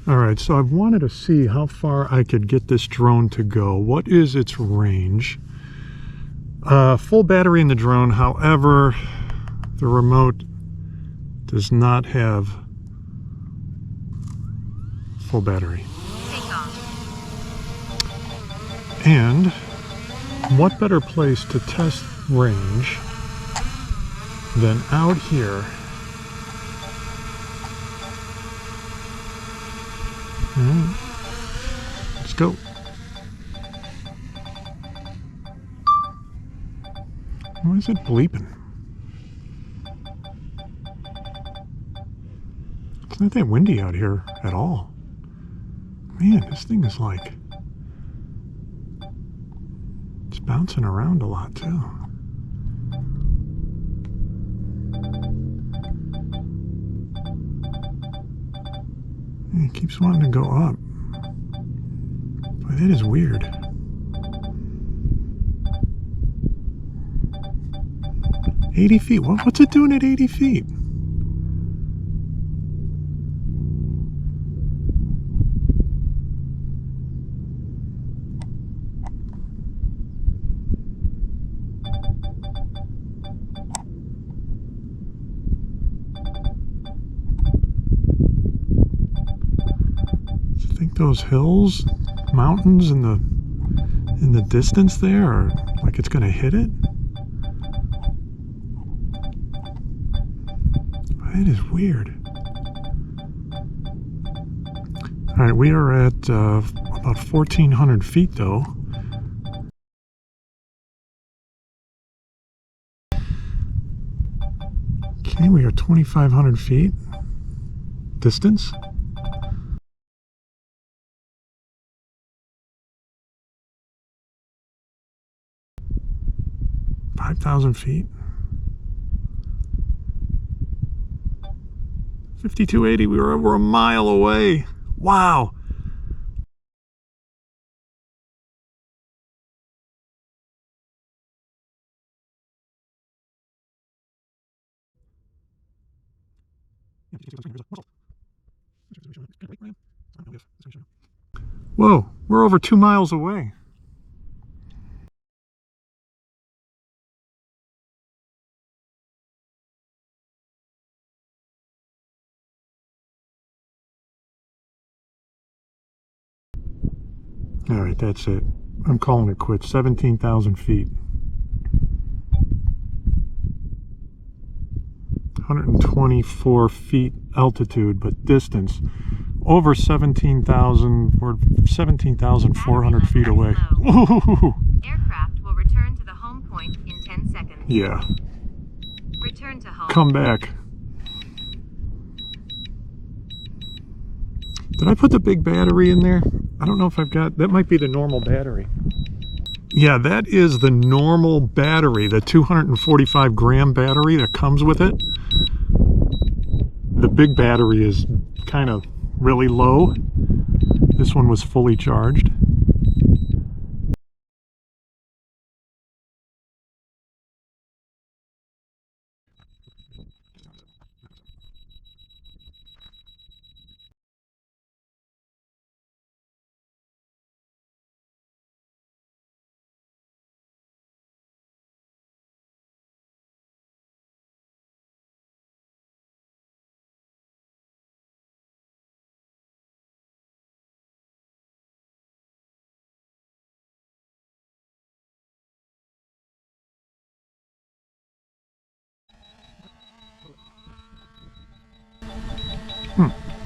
Alright, so I've wanted to see how far I could get this drone to go. What is its range? Full battery in the drone, however, the remote does not have full battery. And what better place to test range than out here? Let's go. Why is it bleeping? It's not that windy out here at all. Man, this thing is like... it's bouncing around a lot too. It keeps wanting to go up. Boy, that is weird. $80 feet. What's it doing at 80 feet? I think those hills, mountains in the distance there are like it's going to hit it. That is weird. All right, we are at about 1,400 feet though. Okay, we are 2,500 feet distance. $5,000 feet. 5280, we were over a mile away. Wow. Whoa, we're over 2 miles away. All right, that's it. I'm calling it quits. 17,000 feet. 124 feet altitude, but distance over 17,000. We're 17,400 feet away. Ooh. Aircraft will return to the home point in 10 seconds. Yeah. Return to home. Come back. Did I put the big battery in there? I don't know if I've got... that might be the normal battery. Yeah, that is the normal battery, the 245 gram battery that comes with it. The big battery is kind of really low. This one was fully charged.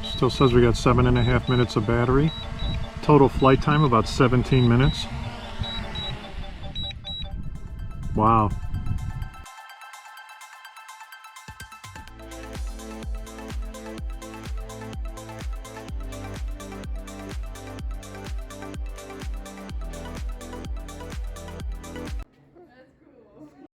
Still says we got 7.5 minutes of battery. Total flight time about 17 minutes. Wow.